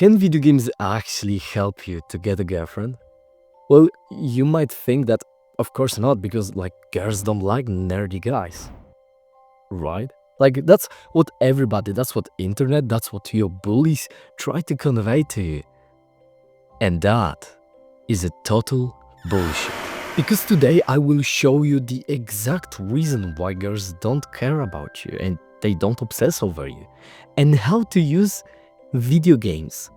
Can video games actually help you to get a girlfriend? Well, you might think that of course not, because like girls don't like nerdy guys, right? Like that's what internet, that's what your bullies try to convey to you. And that is a total bullshit. Because today I will show you the exact reason why girls don't care about you and they don't obsess over you, and how to use video games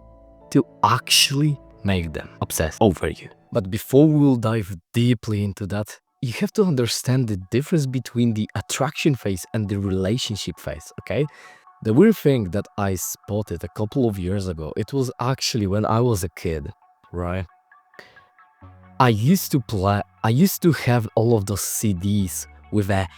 to actually make them obsess over you. But before we will dive deeply into that, you have to understand the difference between the attraction phase and the relationship phase, okay? The weird thing that I spotted a couple of years ago, it was actually when I was a kid, right? I used to have all of those CDs with a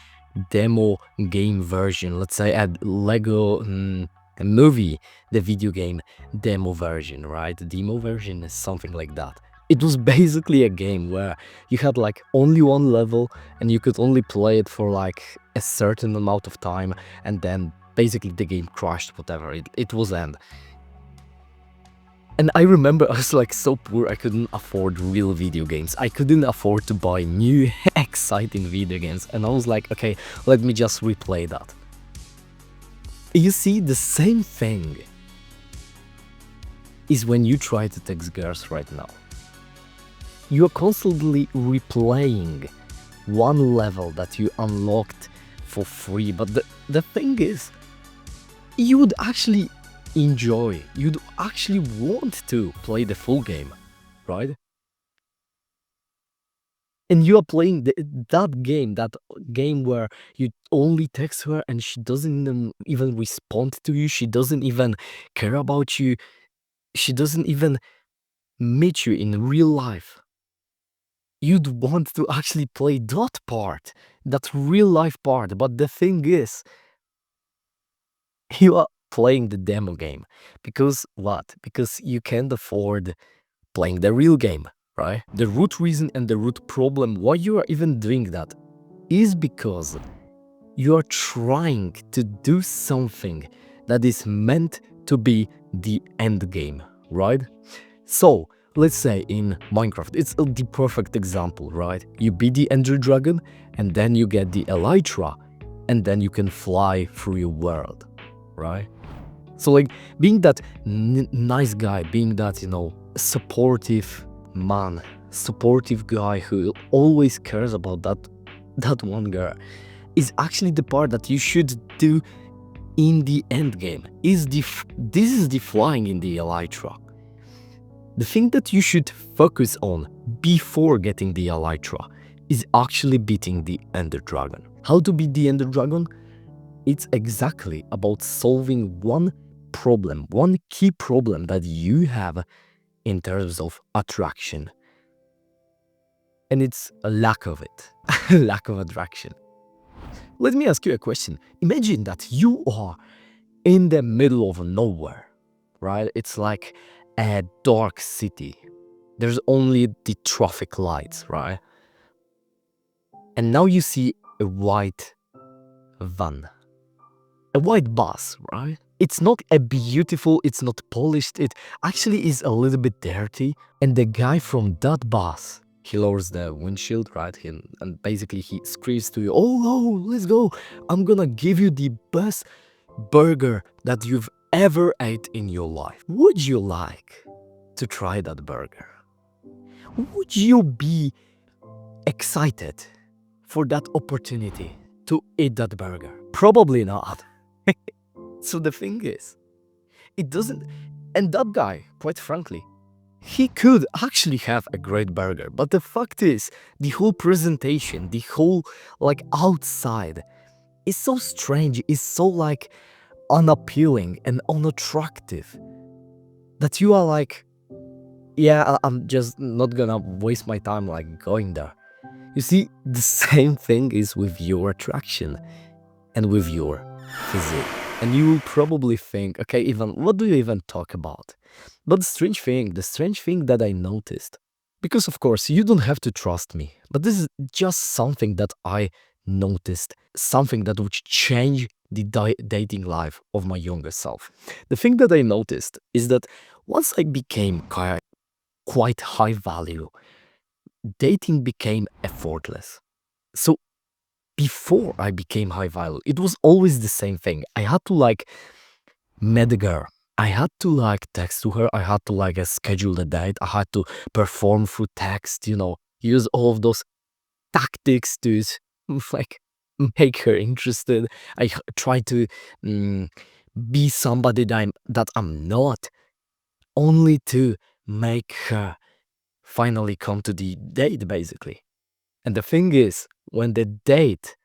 demo game version. Let's say a Lego a movie, the video game demo version, right? The demo version is something like that. It was basically a game where you had like only one level and you could only play it for like a certain amount of time, and then basically the game crashed, whatever, it was end. And I remember I was like so poor, I couldn't afford real video games. I couldn't afford to buy new exciting video games. And I was like, okay, let me just replay that. You see, the same thing is when you try to text girls right now. You are constantly replaying one level that you unlocked for free. But the thing is, you would actually enjoy, you'd actually want to play the full game, right? And you are playing that game where you only text her and she doesn't even respond to you, she doesn't even care about you, she doesn't even meet you in real life. You'd want to actually play that part, that real life part, but the thing is, you are playing the demo game. Because what? Because you can't afford playing the real game, right? The root reason and the root problem why you are even doing that is because you are trying to do something that is meant to be the end game, right? So let's say in Minecraft, it's the perfect example, right? You beat the Ender Dragon and then you get the Elytra, and then you can fly through your world, right? So like being that nice guy, being that, supportive man, supportive guy who always cares about that one girl, is actually the part that you should do in the end game. This is the flying in the Elytra. The thing that you should focus on before getting the Elytra is actually beating the Ender Dragon. How to beat the Ender Dragon? It's exactly about solving one problem, one key problem that you have in terms of attraction. And it's a lack of it, lack of attraction. Let me ask you a question. Imagine that you are in the middle of nowhere, right? It's like a dark city. There's only the traffic lights, right? And now you see a white van, a white bus, right? It's not it's not polished, it actually is a little bit dirty. And the guy from that bus, he lowers the windshield, right? And basically he screams to you, oh, let's go. I'm gonna give you the best burger that you've ever ate in your life. Would you like to try that burger? Would you be excited for that opportunity to eat that burger? Probably not. So the thing is, it doesn't, and that guy, quite frankly, he could actually have a great burger, but the fact is, the whole presentation, the whole like outside is so strange, is so like unappealing and unattractive that you are like, yeah, I'm just not gonna waste my time like going there. You see, the same thing is with your attraction and with your physique. And you will probably think, okay, Ivan, what do you even talk about? But the strange thing that I noticed, because of course you don't have to trust me, but this is just something that I noticed, something that would change the dating life of my younger self. The thing that I noticed is that Once I became quite high value, dating became effortless. So before I became high value, it was always the same thing. I had to like met a girl. I had to like text to her. I had to like schedule a date. I had to perform through text, use all of those tactics to like make her interested. Try to mm, be somebody that I'm not, only to make her finally come to the date, basically. And the thing is, when the date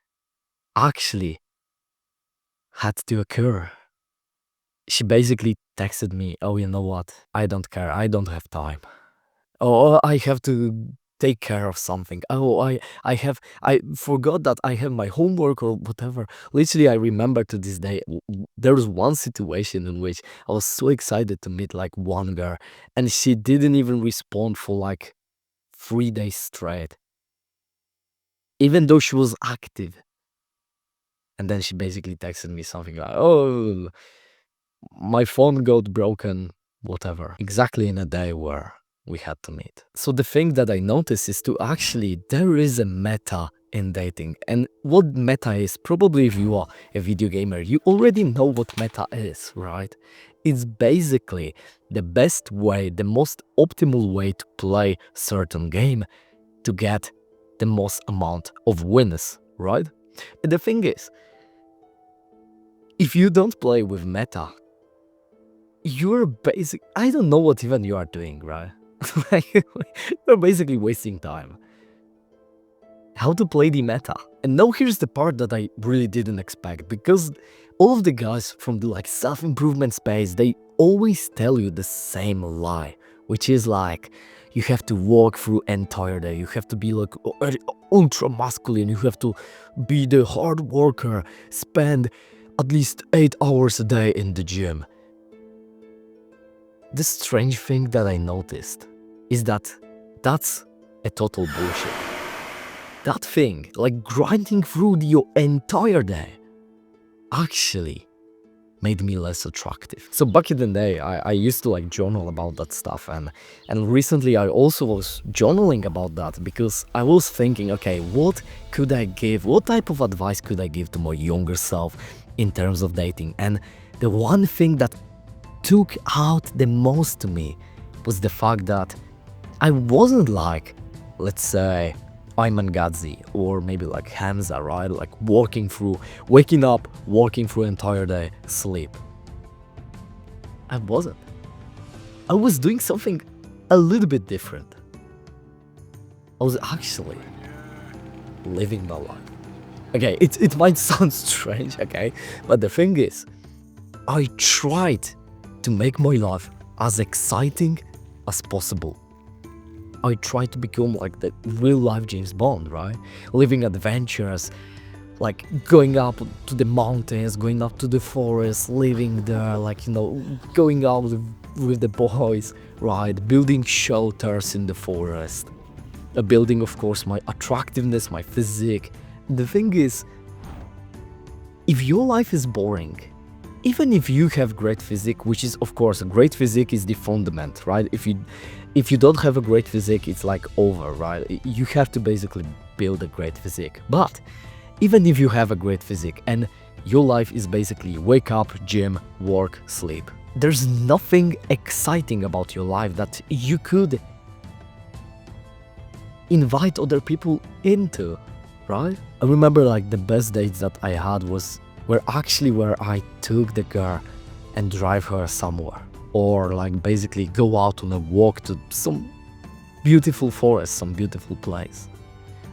actually had to occur, she basically texted me, "Oh, you know what? I don't care. I don't have time. Oh, I have to take care of something. Oh, I forgot that I have my homework or whatever." Literally, I remember to this day, there was one situation in which I was so excited to meet like one girl, and she didn't even respond for like 3 days straight, even though she was active. And then she basically texted me something like, "Oh, my phone got broken, whatever," exactly in a day where we had to meet. So the thing that I noticed is to actually, there is a meta in dating. And what meta is, probably if you are a video gamer, you already know what meta is, right? It's basically the best way, the most optimal way to play certain game to get the most amount of wins, right? And the thing is, if you don't play with meta, you're I don't know what even you are doing, right? Like, you're basically wasting time. How to play the meta. And now here's the part that I really didn't expect, because all of the guys from the like self-improvement space, they always tell you the same lie, which is like, you have to walk through entire day, you have to be like ultra masculine, you have to be the hard worker, spend at least 8 hours a day in the gym. The strange thing that I noticed is that that's a total bullshit. That thing, like grinding through your entire day, actually made me less attractive. So back in the day, I used to like journal about that stuff, and recently I also was journaling about that, because I was thinking, okay, what could I give, what type of advice could I give to my younger self in terms of dating? And the one thing that took out the most to me was the fact that I wasn't like, let's say, Ayman Gadzi or maybe like Hamza, right? Like waking up, working through entire day, sleep. I wasn't. I was doing something a little bit different. I was actually living my life. Okay, it might sound strange, okay? But the thing is, I tried to make my life as exciting as possible. I tried to become like the real life James Bond, right? Living adventures, like going up to the mountains, going up to the forest, living there, like, going out with the boys, right? Building shelters in the forest. Building, of course, my attractiveness, my physique. The thing is, if your life is boring, even if you have great physique, which is, of course, a great physique is the fundament, right? If you don't have a great physique, it's like over, right? You have to basically build a great physique. But even if you have a great physique and your life is basically wake up, gym, work, sleep, there's nothing exciting about your life that you could invite other people into, right? I remember like the best dates that I had were actually where I took the girl and drive her somewhere, or like basically go out on a walk to some beautiful forest, some beautiful place.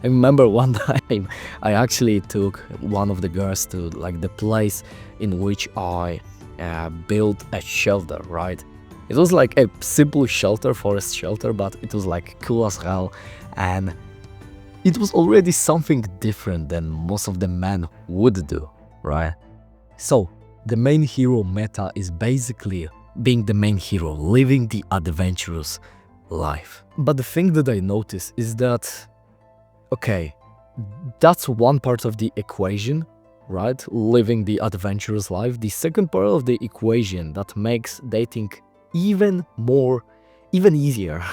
I remember one time I actually took one of the girls to like the place in which I built a shelter, right? It was like a simple shelter, forest shelter, but it was like cool as hell, and it was already something different than most of the men would do, right? So the main hero meta is basically being the main hero, living the adventurous life. But the thing that I notice is that, okay, that's one part of the equation, right? Living the adventurous life. The second part of the equation that makes dating even more, even easier.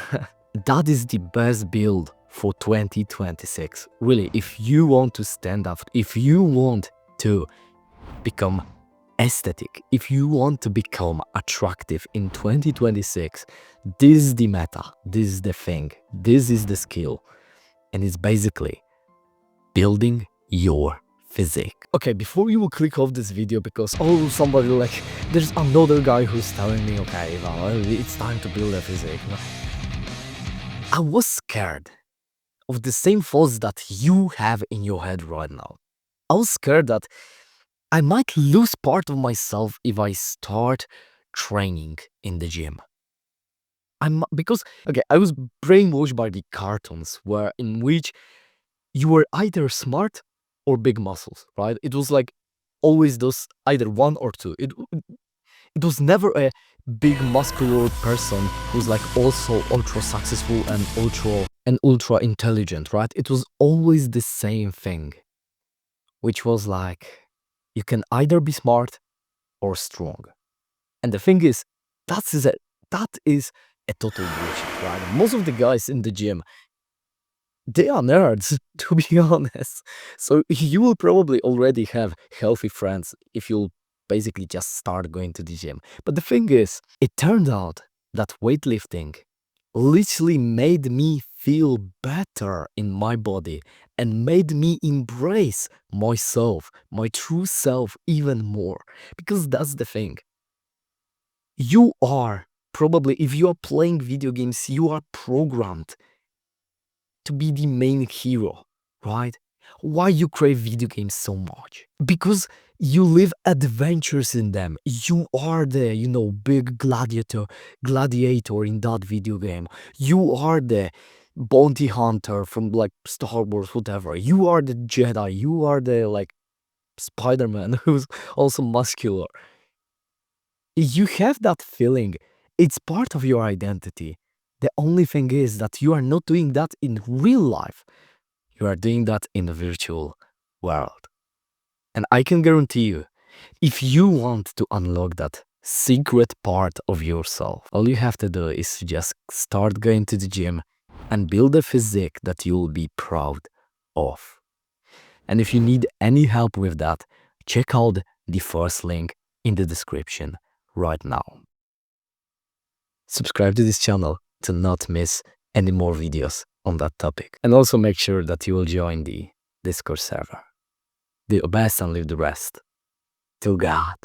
That is the best build for 2026. Really, if you want to stand out, if you want to become aesthetic, if you want to become attractive in 2026, this is the meta, this is the thing, this is the skill, and it's basically building your physique. Okay, before you will click off this video because somebody like, there's another guy who's telling me, okay, well, it's time to build a physique. No. I was scared of the same thoughts that you have in your head right now. I was scared that I might lose part of myself if I start training in the gym. Because okay, I was brainwashed by the cartoons in which you were either smart or big muscles, right? It was like always those either one or two. It was never a big muscular person who's like also ultra successful and ultra intelligent, right? It was always the same thing, which was like you can either be smart or strong. And the thing is, that is a total bullshit, right? Most of the guys in the gym, they are nerds, to be honest. So you will probably already have healthy friends if you'll basically just start going to the gym. But the thing is, it turned out that weightlifting literally made me feel better in my body and made me embrace myself, my true self even more. Because that's the thing. You are probably, if you are playing video games, you are programmed to be the main hero, right? Why you crave video games so much? Because you live adventures in them. You are the, big gladiator in that video game. You are the bounty hunter from like Star Wars, whatever. You are the Jedi. You are the like Spider-Man who's also muscular. You have that feeling. It's part of your identity. The only thing is that you are not doing that in real life. You are doing that in the virtual world. And I can guarantee you, if you want to unlock that secret part of yourself, all you have to do is just start going to the gym and build a physique that you'll be proud of. And if you need any help with that, check out the first link in the description right now. Subscribe to this channel to not miss any more videos on that topic. And also make sure that you will join the Discord server. Do your best and leave the rest to God.